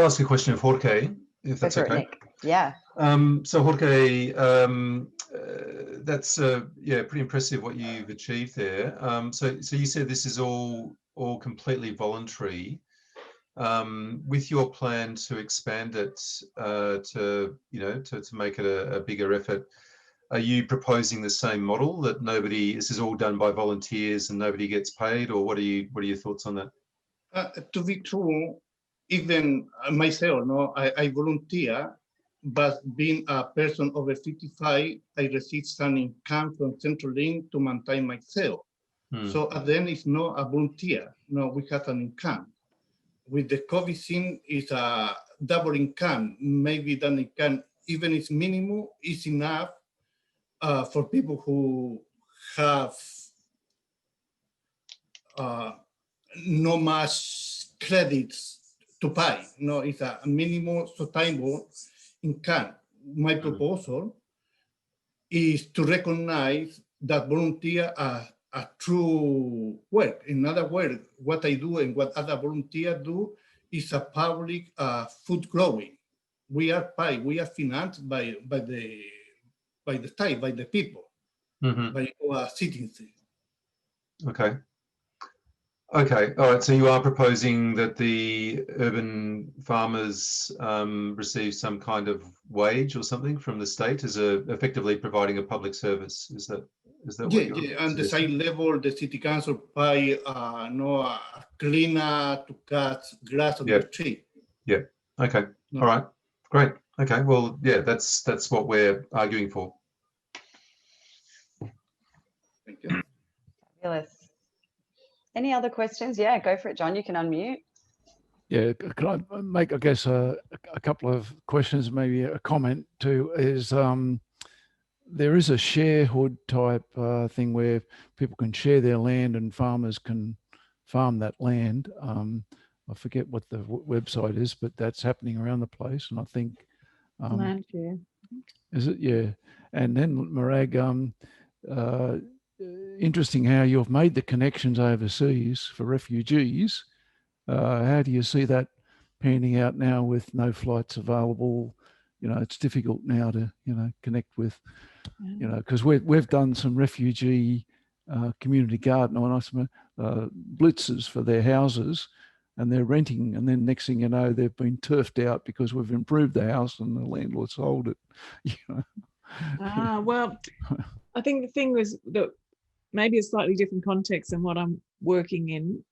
I'll ask a question of Jorge, if that's okay. Nick. Yeah. So Jorge, that's yeah, pretty impressive what you've achieved there. So you said this is all completely voluntary. With your plan to expand it to make it a bigger effort, are you proposing the same model that this is all done by volunteers and nobody gets paid, or what are your thoughts on that? To be true, even myself, I volunteer, but being a person over 55, I receive some income from Centrelink to maintain myself. So at the end, it's not a volunteer. No, we have an income. With the COVID thing, it's a double income. Maybe that income, even if minimum, is enough for people who have no much credits to pay. No, it's a minimum sustainable income. My proposal is to recognize that volunteer as a true work. In other words, what I do and what other volunteers do is a public food growing. We are paid, we are financed by the state, by the people, by our citizens. Okay. Okay, all right, so you are proposing that the urban farmers receive some kind of wage or something from the state as effectively providing a public service. Is that what you're suggesting? And the same level, the city council pay a cleaner to cut grass on the street. Yeah, okay, all right, great. Okay, well, yeah, that's what we're arguing for. Thank you. Fabulous. Any other questions? Yeah, go for it, John. You can unmute. Yeah, can I make, I guess, a couple of questions, maybe a comment too, is there is a sharehood type thing where people can share their land and farmers can farm that land. I forget what the website is, but that's happening around the place. And I think... land share. Is it? Yeah. And then, Marag, interesting how you've made the connections overseas for refugees. How do you see that panning out now with no flights available? It's difficult now to, connect with, because we've done some refugee community garden blitzes for their houses, and they're renting, and then next thing you know, they've been turfed out because we've improved the house and the landlord sold it. Well, I think the thing was that maybe a slightly different context than what I'm working in.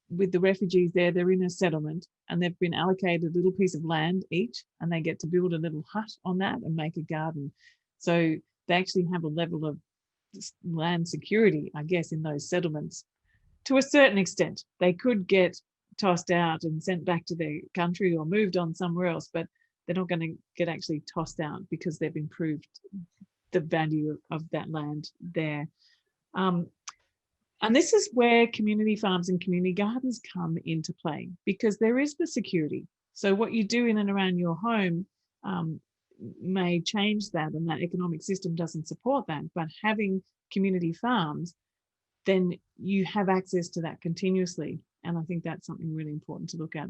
With the refugees there, they're in a settlement and they've been allocated a little piece of land each, and they get to build a little hut on that and make a garden. So they actually have a level of land security, I guess, in those settlements. To a certain extent, they could get tossed out and sent back to their country or moved on somewhere else, but they're not going to get actually tossed out because they've improved the value of that land there. And this is where community farms and community gardens come into play, because there is the security. So what you do in and around your home may change that, and that economic system doesn't support that. But having community farms, then you have access to that continuously. And I think that's something really important to look at.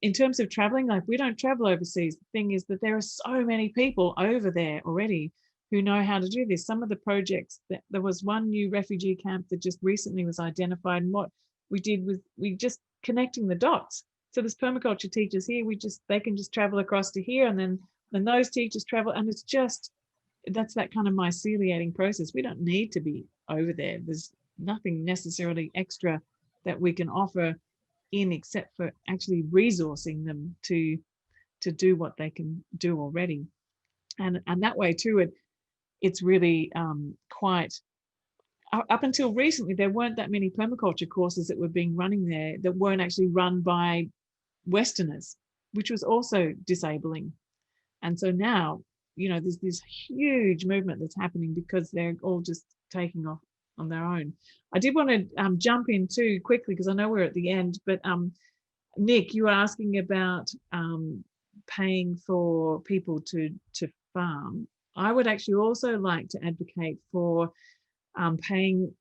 In terms of traveling, like, we don't travel overseas. The thing is that there are so many people over there already who know how to do this. Some of the projects, there was one new refugee camp that just recently was identified, and what we did was we just connecting the dots. So there's permaculture teachers here, they can just travel across to here, and then those teachers travel, and that's that kind of myceliating process. We don't need to be over there. There's nothing necessarily extra that we can offer in, except for actually resourcing them to do what they can do already. And that way too, it's really quite, up until recently, there weren't that many permaculture courses that were being running there that weren't actually run by Westerners, which was also disabling. And so now, there's this huge movement that's happening because they're all just taking off on their own. I did want to jump in too quickly, because I know we're at the end, but Nick, you were asking about paying for people to farm. I would actually also like to advocate for paying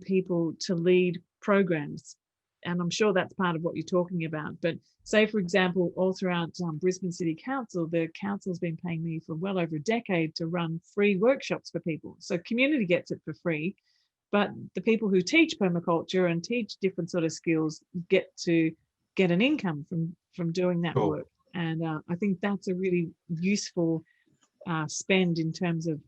people to lead programs. and I'm sure that's part of what you're talking about. But say, for example, all throughout Brisbane City Council, the council's been paying me for well over a decade to run free workshops for people. So community gets it for free, but the people who teach permaculture and teach different sort of skills get an income from doing that Cool. work. And I think that's a really useful spend in terms of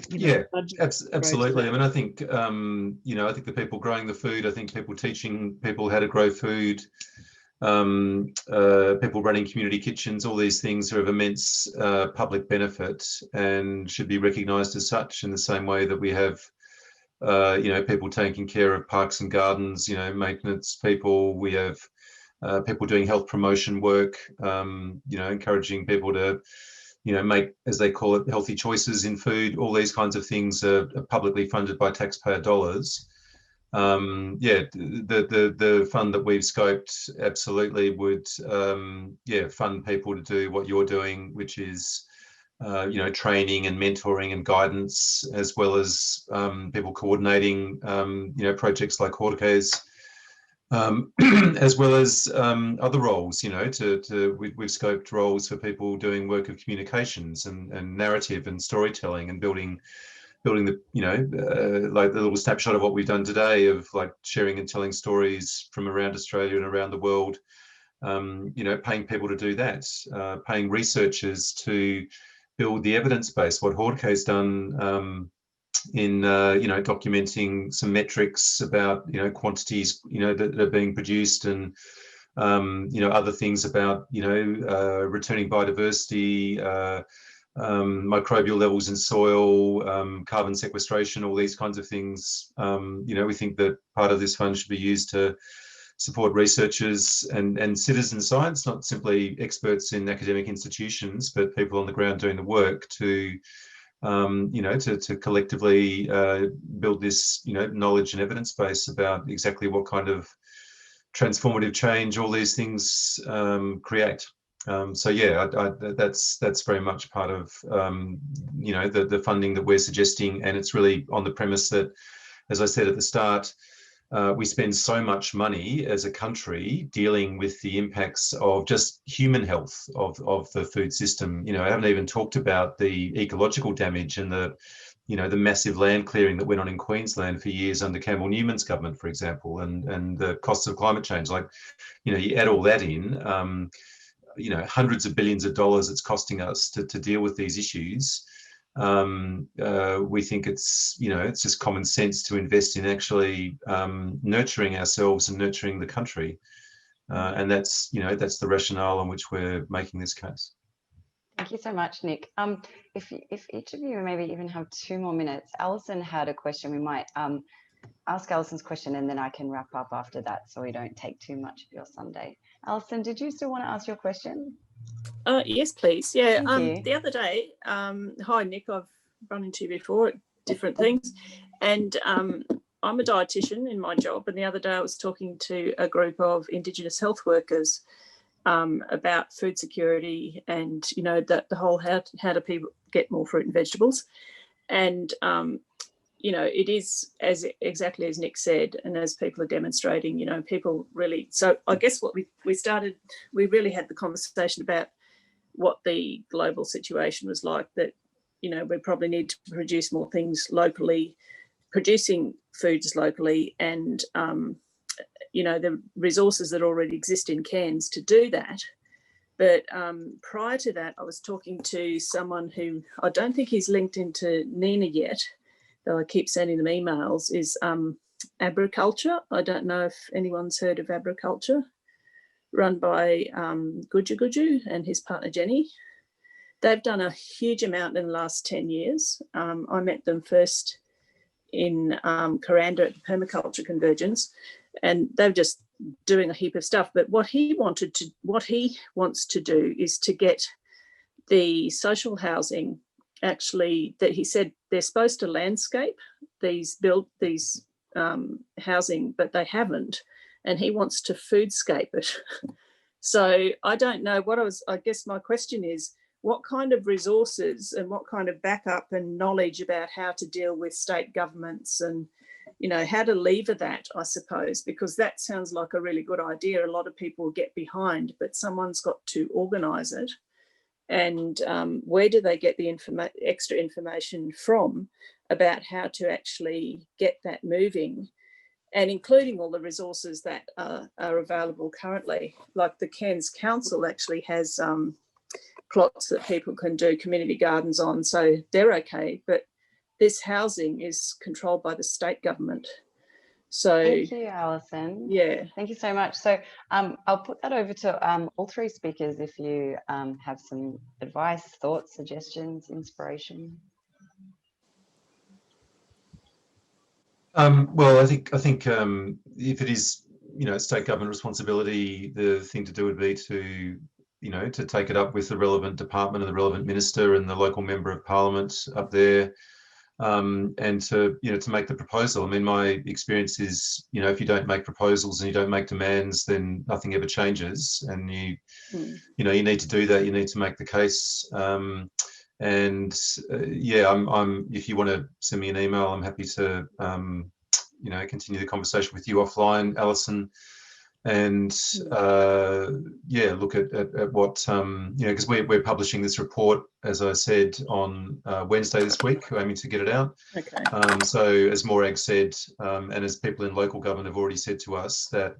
Yeah, budget. absolutely. I mean, I think I think the people growing the food, I think people teaching people how to grow food, people running community kitchens, all these things are of immense public benefit and should be recognised as such, in the same way that we have people taking care of parks and gardens, maintenance people. We have people doing health promotion work, encouraging people to make, as they call it, healthy choices in food. All these kinds of things are publicly funded by taxpayer dollars. The fund that we've scoped absolutely would fund people to do what you're doing, which is training and mentoring and guidance, as well as people coordinating projects like Hortica's, as well as other roles. We've scoped roles for people doing work of communications and narrative and storytelling, and building the like the little snapshot of what we've done today, of like sharing and telling stories from around Australia and around the world. Paying people to do that, paying researchers to build the evidence base. What Hortica's done in documenting some metrics about quantities that are being produced, and other things about returning biodiversity, microbial levels in soil, carbon sequestration, all these kinds of things. We think that part of this fund should be used to support researchers and citizen science, not simply experts in academic institutions, but people on the ground doing the work to collectively build this knowledge and evidence base about exactly what kind of transformative change all these things create. That's very much part of the funding that we're suggesting, and it's really on the premise that, as I said at the start, we spend so much money as a country dealing with the impacts of just human health of the food system. I haven't even talked about the ecological damage and the massive land clearing that went on in Queensland for years under Campbell Newman's government, for example, and the costs of climate change. You add all that in, hundreds of billions of dollars it's costing us to deal with these issues. We think it's just common sense to invest in actually nurturing ourselves and nurturing the country, and that's the rationale on which we're making this case. Thank you so much, Nick. If each of you maybe even have 2 more minutes, Alison had a question. We might ask Alison's question, and then I can wrap up after that, so we don't take too much of your Sunday. Alison, did you still want to ask your question? Yes, please. Yeah. Thank you. The other day, hi Nick, I've run into you before at different things, and I'm a dietitian in my job. And the other day I was talking to a group of Indigenous health workers about food security, and the whole how do people get more fruit and vegetables, and it is exactly as Nick said, and as people are demonstrating, people really. So I guess what we really had the conversation about what the global situation was like, that we probably need to produce more things locally, producing foods locally, and the resources that already exist in cans to do that. But prior to that, I was talking to someone who I don't think he's linked into NENA yet, though I keep sending them emails, is Agriculture. I don't know if anyone's heard of Agriculture, run by Guju and his partner Jenny. They've done a huge amount in the last 10 years. I met them first in Kuranda at the Permaculture Convergence, and they're just doing a heap of stuff. But what he wants to do is to get the social housing, actually, that he said they're supposed to landscape these housing, but they haven't, and he wants to foodscape it. So I don't know I guess my question is, what kind of resources and what kind of backup and knowledge about how to deal with state governments and you know, how to lever that, I suppose, because that sounds like a really good idea. A lot of people get behind, but someone's got to organise it. And where do they get the extra information from about how to actually get that moving, and including all the resources that are available currently. Like the Cairns Council actually has plots that people can do community gardens on, so they're okay, but this housing is controlled by the state government. So thank you, Alison. yeah, Thank you so much. So I'll put that over to all three speakers if you have some advice, thoughts, suggestions, inspiration. Well, I think if it is, you know, state government responsibility, the thing to do would be to, you know, to take it up with the relevant department and the relevant minister and the local member of parliament up there, and to, you know, to make the proposal. I mean, my experience is, you know, if you don't make proposals and you don't make demands, then nothing ever changes. And you know, you need to do that. You need to make the case. Yeah, I'm. If you want to send me an email, I'm happy to, you know, continue the conversation with you offline, Alison. And yeah, look at what, you know, because we're publishing this report, as I said, on Wednesday this week, aiming to get it out. okay. So as Morag said, and as people in local government have already said to us, that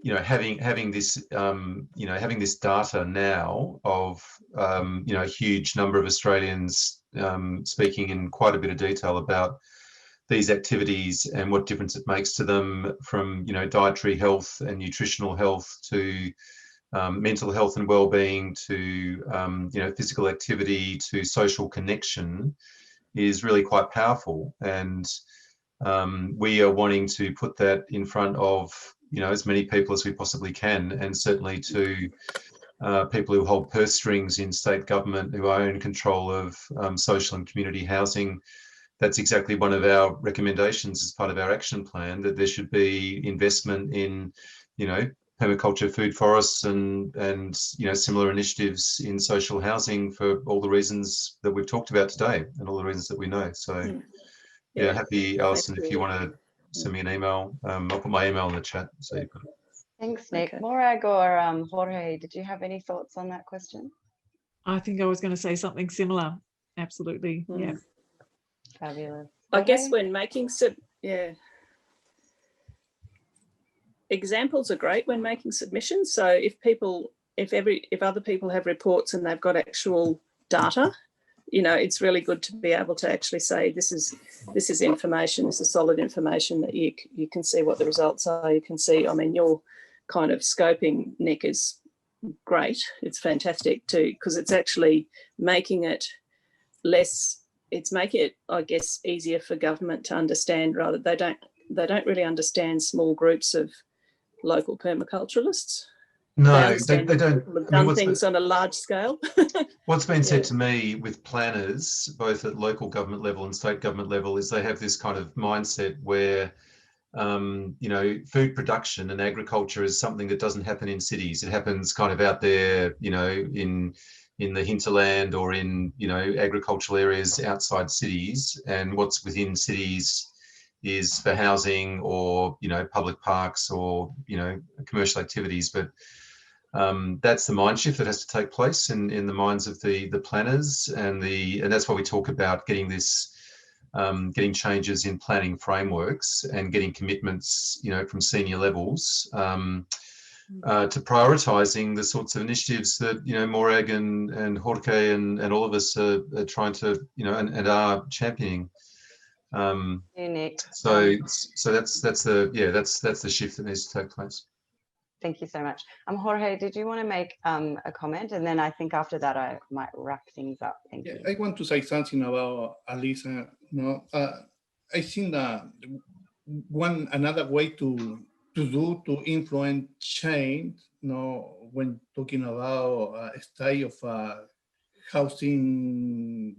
you know, having this you know, having this data now of you know, a huge number of Australians speaking in quite a bit of detail about these activities and what difference it makes to them, from, you know, dietary health and nutritional health to mental health and well-being to you know, physical activity to social connection, is really quite powerful. And we are wanting to put that in front of, you know, as many people as we possibly can, and certainly to people who hold purse strings in state government, who own control of social and community housing. That's exactly one of our recommendations as part of our action plan, that there should be investment in, you know, permaculture, food forests, and you know, similar initiatives in social housing for all the reasons that we've talked about today and all the reasons that we know. So yeah, happy, Alison, if you want to send me an email, I'll put my email in the chat so you've got it. Thanks, Nick. Okay. Morag or Jorge, did you have any thoughts on that question? I think I was going to say something similar. Absolutely. Yeah. Fabulous. I guess Jorge? when making examples are great when making submissions. So if other people have reports and they've got actual data, you know, it's really good to be able to actually say, this is information, this is solid information, that you can see what the results are. You can see, I mean, your kind of scoping, Nick, is great. It's fantastic too, because it's actually making it less, it's making it, I guess, easier for government to understand. Rather, they don't really understand small groups of local permaculturalists. No, they don't. Have done things on a large scale. What's been said to me with planners, both at local government level and state government level, is they have this kind of mindset where, you know, food production and agriculture is something that doesn't happen in cities. It happens kind of out there, you know, in the hinterland or in, you know, agricultural areas outside cities, and what's within cities is for housing or, you know, public parks or, you know, commercial activities. But that's the mind shift that has to take place in the minds of the planners, and that's why we talk about getting this, getting changes in planning frameworks and getting commitments, you know, from senior levels to prioritising the sorts of initiatives that, you know, Morag and Jorge and all of us are trying to, you know, and are championing. Nick. So that's the shift that needs to take place. Thank you so much. Jorge, did you want to make a comment? And then I think after that, I might wrap things up. Thank you. I want to say something about Alisa. No, I think that another way to influence change, you know, when talking about a style of housing,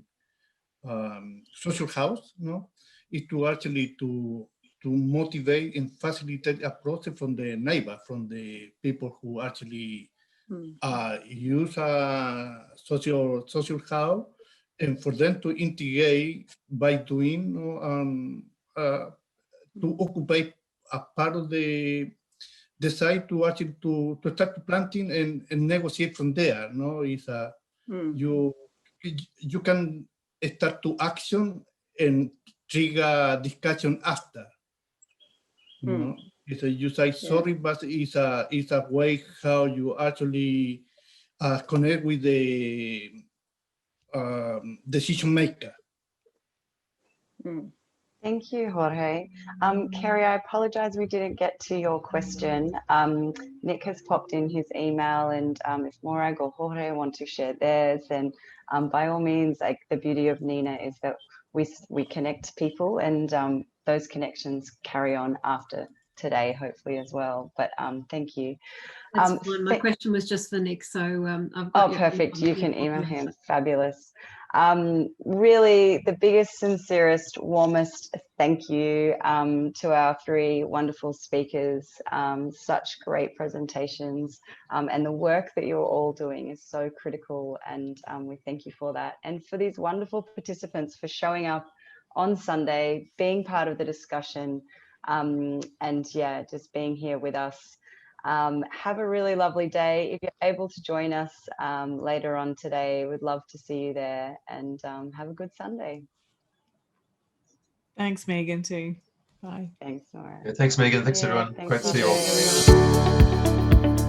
social house, you know, is to actually to motivate and facilitate a process from the neighbor, from the people who actually use a social house, and for them to integrate by doing, to occupy a part of the site to actually to start planting and negotiate from there. No, is you can start to action and trigger discussion after. No, it's you say sorry, but it's a way how you actually connect with the decision maker. Thank you, Jorge. Kerry, I apologize we didn't get to your question. Nick has popped in his email, and if Morag or Jorge want to share theirs, then by all means, like the beauty of NENA is that we connect people, and those connections carry on after today, hopefully as well. But thank you. That's fine. My question was just for Nick, so I've got perfect. You can email him. Fabulous. Really, the biggest, sincerest, warmest thank you to our three wonderful speakers. Such great presentations, and the work that you're all doing is so critical, and we thank you for that. And for these wonderful participants for showing up on Sunday, being part of the discussion, and yeah, just being here with us. Have a really lovely day. If you're able to join us later on today, we'd love to see you there, and have a good Sunday. Thanks, Megan, too. Bye. Thanks, Nora. Yeah, thanks, Megan. Thanks, everyone. Thanks, Great to see you all. everyone.